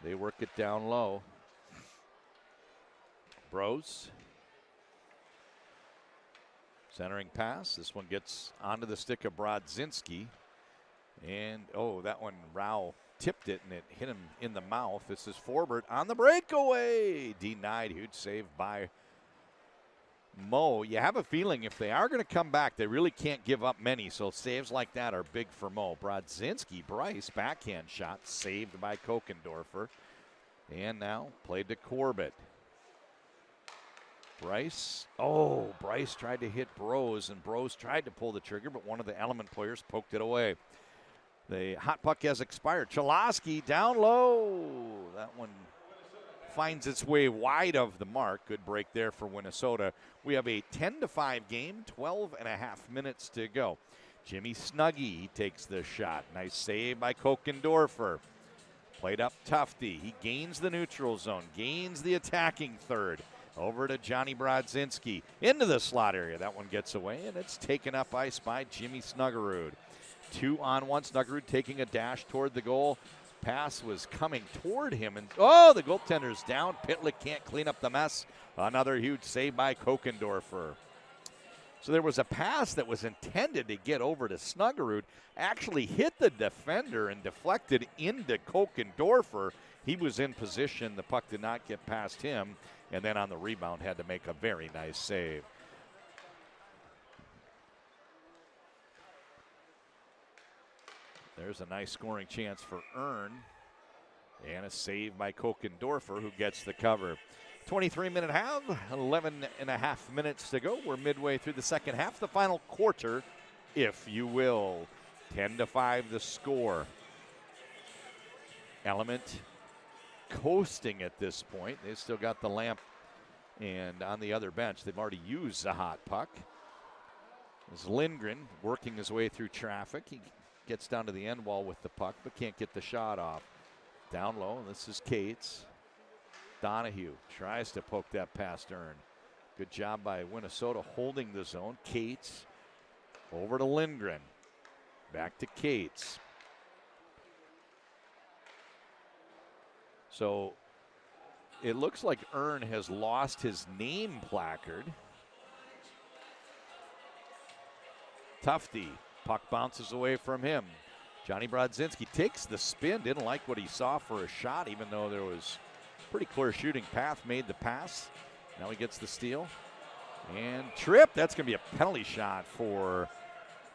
They work it down low. Bros. Centering pass. This one gets onto the stick of Brodzinski. And, that one, Rao tipped it, and it hit him in the mouth. This is Forbert on the breakaway. Denied. Huge save by Mo. You have a feeling if they are going to come back, they really can't give up many, so saves like that are big for Mo. Brodzinski, Bryce, backhand shot, saved by Kokendorfer. And now played to Corbett. Bryce tried to hit Bros, and Bros tried to pull the trigger, but one of the Element players poked it away. The hot puck has expired. Chalosky down low. That one finds its way wide of the mark. Good break there for Minnesota. We have a 10-5 game, 12 and a half minutes to go. Jimmy Snuggie, he takes the shot. Nice save by Kokendorfer. Played up Tufte. He gains the neutral zone, gains the attacking third. Over to Johnny Brodzinski. Into the slot area. That one gets away, and it's taken up ice by Jimmy Snuggerud. 2-on-1. Snuggerud taking a dash toward the goal. Pass was coming toward him, and the goaltender's down. Pitlick can't clean up the mess. Another huge save by Kokendorfer. So there was a pass that was intended to get over to Snuggerud, actually hit the defender and deflected into Kokendorfer. He was in position. The puck did not get past him, and then on the rebound had to make a very nice save. There's a nice scoring chance for Earn. And a save by Kokendorfer, who gets the cover. 23-minute half, 11 and a half minutes to go. We're midway through the second half, the final quarter, if you will. 10-5 the score. Element coasting at this point. They've still got the Lamp, and on the other bench, they've already used the hot puck. There's Lindgren working his way through traffic. He gets down to the end wall with the puck, but can't get the shot off. Down low, and this is Cates. Donahue tries to poke that past Earn. Good job by Minnesota holding the zone. Cates over to Lindgren. Back to Cates. So it looks like Earn has lost his name placard. Tufte. Puck bounces away from him. Johnny Brodzinski takes the spin. Didn't like what he saw for a shot, even though there was pretty clear shooting path. Made the pass. Now he gets the steal. And trip. That's going to be a penalty shot for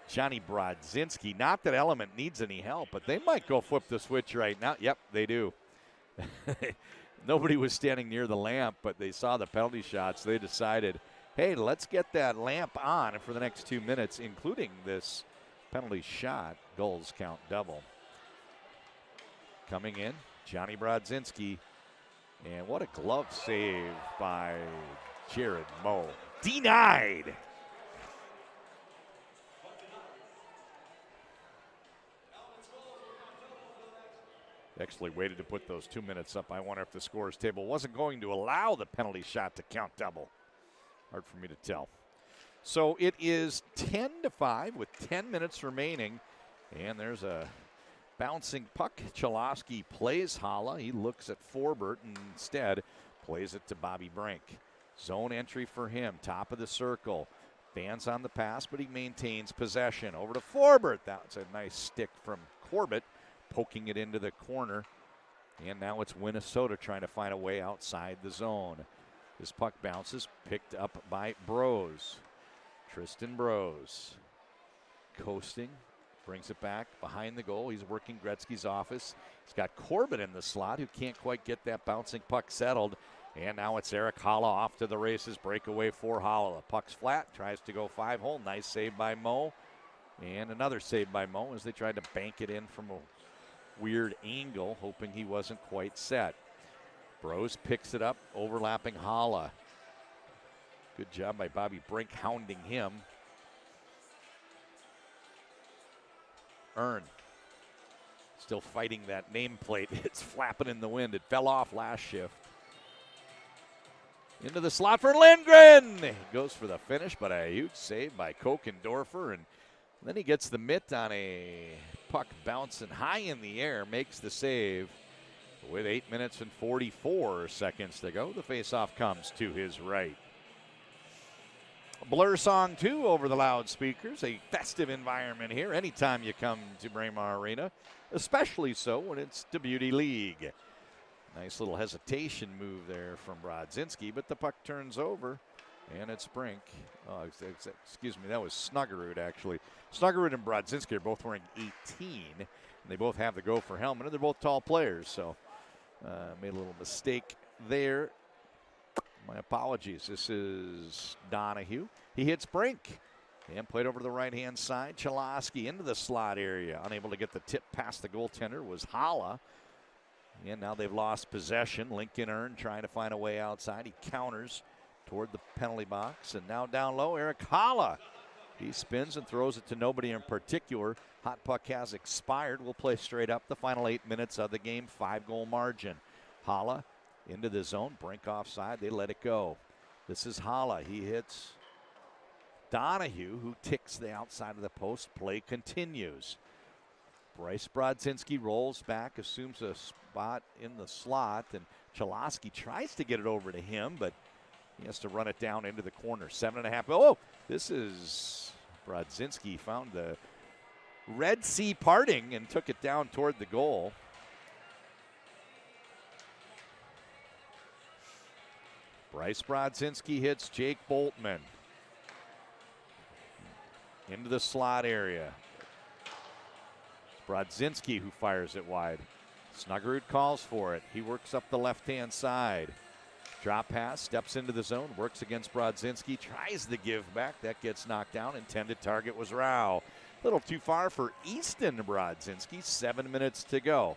Johnny Brodzinski. Not that Element needs any help, but they might go flip the switch right now. Yep, they do. Nobody was standing near the Lamp, but they saw the penalty shots. They decided, hey, let's get that Lamp on for the next 2 minutes, including this penalty shot. Goals count double. Coming in, Johnny Brodzinski. And what a glove save by Jared Moe. Denied. Actually waited to put those 2 minutes up. I wonder if the scores table wasn't going to allow the penalty shot to count double. Hard for me to tell. So it is 10-5 with 10 minutes remaining. And there's a Bouncing puck. Chalosky plays Hala. He looks at Forbert and instead plays it to Bobby Brink. Zone entry for him. Top of the circle. Fans on the pass, but he maintains possession. Over to Forbert. That's a nice stick from Corbett, poking it into the corner. And now it's Minnesota trying to find a way outside the zone. This puck bounces, picked up by Brose. Tristan Brose coasting, brings it back behind the goal. He's working Gretzky's office. He's got Corbett in the slot who can't quite get that bouncing puck settled. And now it's Eric Hala off to the races. Breakaway for Hala. Puck's flat, tries to go 5-hole. Nice save by Mo. And another save by Mo as they tried to bank it in from a weird angle, hoping he wasn't quite set. Brose picks it up, overlapping Hala. Good job by Bobby Brink hounding him. Earn still fighting that nameplate. It's flapping in the wind. It fell off last shift. Into the slot for Lindgren. He goes for the finish, but a huge save by Kokendorfer. And then he gets the mitt on a puck bouncing high in the air, makes the save. With 8 minutes and 44 seconds to go, the faceoff comes to his right. Blur song, too, over the loudspeakers. A festive environment here anytime you come to Braemar Arena, especially so when it's the Beauty League. Nice little hesitation move there from Brodzinski, but the puck turns over, and it's Brink. Oh, excuse me, that was Snuggerud, actually. Snuggerud and Brodzinski are both wearing 18, and they both have the Gopher helmet, and they're both tall players, so made a little mistake there. My apologies. This is Donahue. He hits Brink and played over to the right-hand side. Chalosky into the slot area. Unable to get the tip past the goaltender was Hala. And now they've lost possession. Lincoln Earn trying to find a way outside. He counters toward the penalty box. And now down low, Eric Hala. He spins and throws it to nobody in particular. Hot puck has expired. We'll play straight up the final 8 minutes of the game. 5-goal margin. Hala into the zone. Brink offside. They let it go. This is Hala. He hits Donahue, who ticks the outside of the post. Play continues. Bryce Brodzinski rolls back, assumes a spot in the slot, and Chalosky tries to get it over to him, but he has to run it down into the corner. 7.5. Oh, this is Brodzinski found the Red Sea parting and took it down toward the goal. Bryce Brodzinski hits Jake Boltman into the slot area. Brodzinski who fires it wide. Snuggerud calls for it. He works up the left-hand side. Drop pass, steps into the zone, works against Brodzinski, tries the give back. That gets knocked down. Intended target was Rao. A little too far for Easton Brodzinski. 7 minutes to go.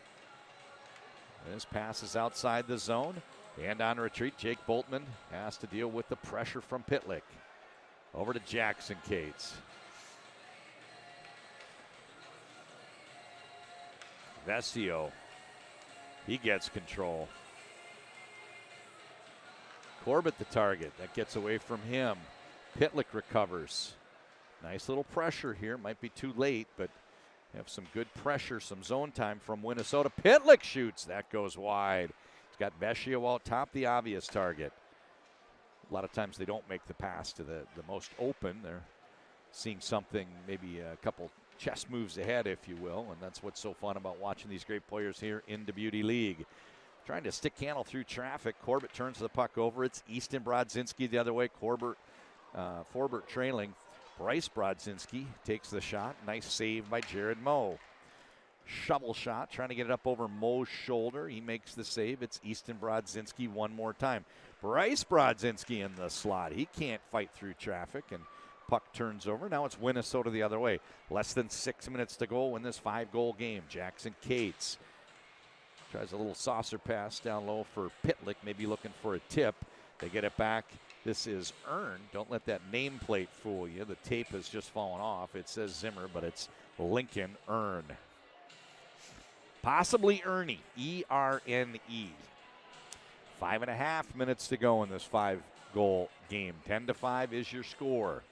This pass is outside the zone. And on retreat, Jake Boltman has to deal with the pressure from Pitlick. Over to Jackson Cates. Vesio. He gets control. Corbett the target. That gets away from him. Pitlick recovers. Nice little pressure here. Might be too late, but have some good pressure, some zone time from Minnesota. Pitlick shoots. That goes wide. He's got Vesio out top, the obvious target. A lot of times they don't make the pass to the most open. They're seeing something, maybe a couple chess moves ahead, if you will, and that's what's so fun about watching these great players here in the Beauty League. Trying to stick handle through traffic. Corbett turns the puck over. It's Easton Brodzinski the other way. Forbert trailing. Bryce Brodzinski takes the shot. Nice save by Jared Moe. Shovel shot, trying to get it up over Moe's shoulder. He makes the save. It's Easton Brodzinski one more time. Bryce Brodzinski in the slot. He can't fight through traffic, and puck turns over. Now it's Minnesota the other way. Less than 6 minutes to go in this 5-goal game. Jackson Cates tries a little saucer pass down low for Pitlick, maybe looking for a tip. They get it back. This is Earn. Don't let that nameplate fool you. The tape has just fallen off. It says Zimmer, but it's Lincoln Earn. Possibly Ernie, E-R-N-E. 5.5 minutes to go in this 5-goal game. 10-5 is your score.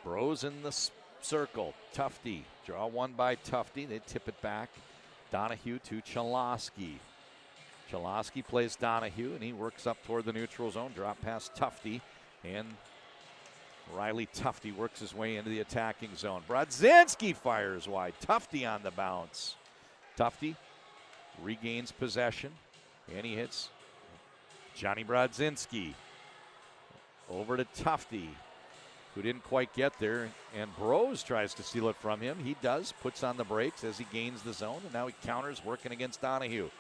Bros in the circle. Tufty. Draw one by Tufty. They tip it back. Donahue to Chalosky. Chalosky plays Donahue, and he works up toward the neutral zone. Drop past Tufty, and Riley Tufty works his way into the attacking zone. Brodzinski fires wide. Tufty on the bounce. Tufty regains possession, and he hits Johnny Brodzinski. Over to Tufty, who didn't quite get there, and Bros tries to steal it from him. He does, puts on the brakes as he gains the zone, and now he counters, working against Donahue.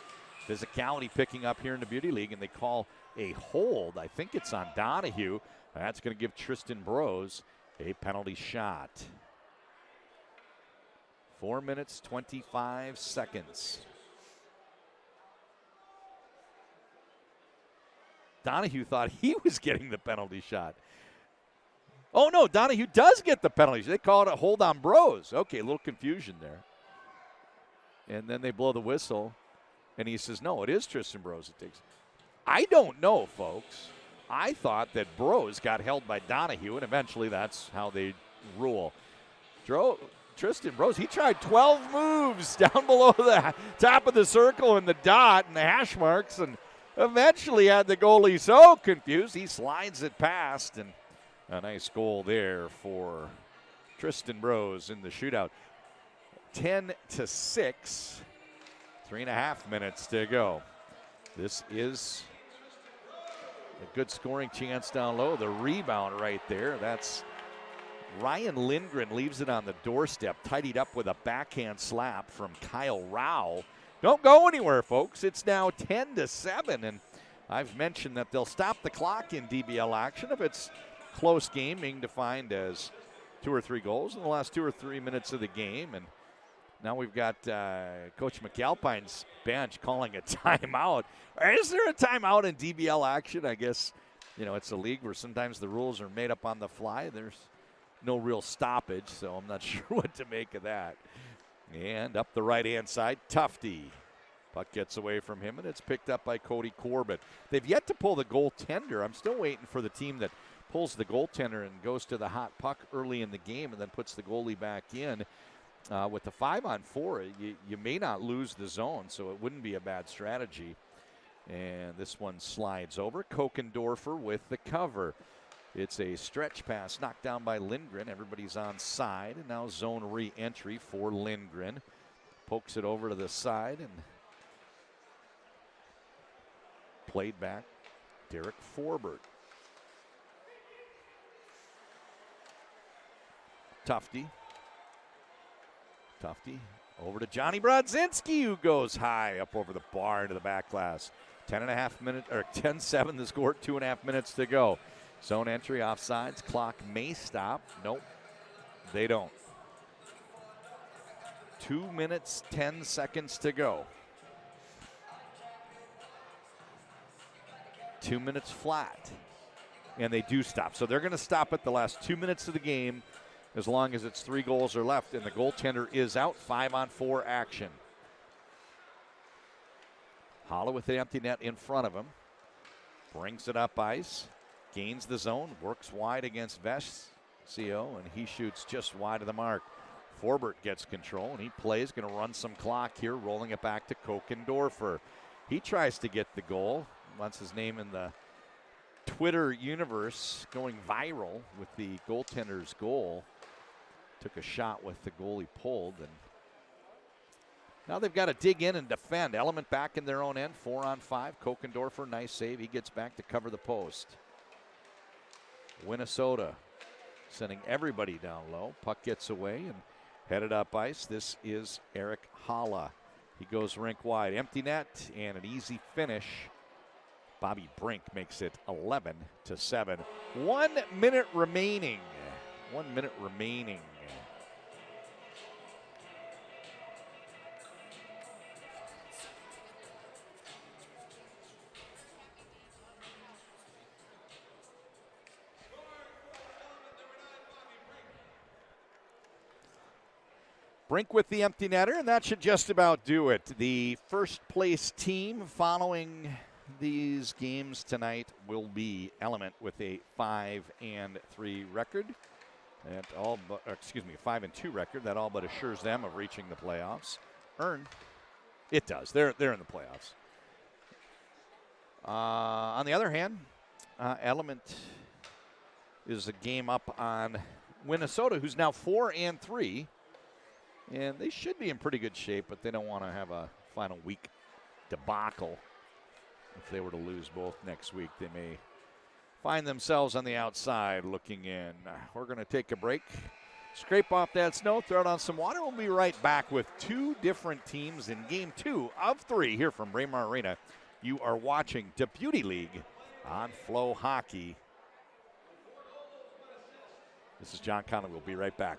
Physicality picking up here in the Beauty League, and they call a hold. I think it's on Donahue. That's going to give Tristan Bros a penalty shot. 4 minutes, 25 seconds. Donahue thought he was getting the penalty shot. Oh, no, Donahue does get the penalty. They call it a hold on Bros. Okay, a little confusion there. And then they blow the whistle, and he says, no, it is Tristan Bros it takes. I don't know, folks. I thought that Bros got held by Donahue, and eventually that's how they rule. Tristan Bros, he tried 12 moves down below the top of the circle and the dot and the hash marks, and eventually had the goalie so confused he slides it past, and a nice goal there for Tristan Bros in the shootout. 10-6, 3.5 minutes to go. This is a good scoring chance down low. The rebound right there. That's Ryan Lindgren, leaves it on the doorstep, tidied up with a backhand slap from Kyle Rao. Don't go anywhere, folks. It's now 10-7, and I've mentioned that they'll stop the clock in DBL action if it's close game, being defined as 2 or 3 goals in the last 2 or 3 minutes of the game. And now we've got Coach McAlpine's bench calling a timeout. Is there a timeout in DBL action? I guess, it's a league where sometimes the rules are made up on the fly. There's no real stoppage, so I'm not sure what to make of that. And up the right-hand side, Tufty. Puck gets away from him, and it's picked up by Cody Corbett. They've yet to pull the goaltender. I'm still waiting for the team that pulls the goaltender and goes to the hot puck early in the game and then puts the goalie back in. With the 5-on-4, you may not lose the zone, so it wouldn't be a bad strategy. And this one slides over. Kokendorfer with the cover. It's a stretch pass knocked down by Lindgren. Everybody's on side, and now zone re-entry for Lindgren. Pokes it over to the side and played back. Derek Forbert. Tufty over to Johnny Brodzinski, who goes high up over the bar into the back glass. 10-7 the score, 2.5 minutes to go. Zone entry, offsides, clock may stop. Nope, they don't. 2 minutes, 10 seconds to go. 2 minutes flat, and they do stop. So they're going to stop at the last 2 minutes of the game as long as it's 3 goals are left, and the goaltender is out. 5-on-4 action. Holla with the empty net in front of him. Brings it up ice. Gains the zone. Works wide against Vescio, and he shoots just wide of the mark. Forbert gets control, and he plays. Going to run some clock here, rolling it back to Kokendorfer. He tries to get the goal. Wants his name in the Twitter universe going viral with the goaltender's goal. Took a shot with the goalie pulled, and now they've got to dig in and defend. Element back in their own end, 4-on-5. Kokendorfer, nice save. He gets back to cover the post. Minnesota sending everybody down low. Puck gets away and headed up ice. This is Eric Holla. He goes rink wide. Empty net and an easy finish. Bobby Brink makes it 11-7. 1 minute remaining. 1 minute remaining. Brink with the empty netter, and that should just about do it. The first place team following these games tonight will be Element with a 5-3 record. And all but, 5-2 record. That all but assures them of reaching the playoffs. It does. They're in the playoffs. On the other hand, Element is a game up on Minnesota, who's now 4-3. And they should be in pretty good shape, but they don't want to have a final week debacle. If they were to lose both next week, they may find themselves on the outside looking in. We're going to take a break, scrape off that snow, throw it on some water. We'll be right back with two different teams in Game 2 of 3 here from Braemar Arena. You are watching the Beauty League on FloHockey. This is John Conley. We'll be right back.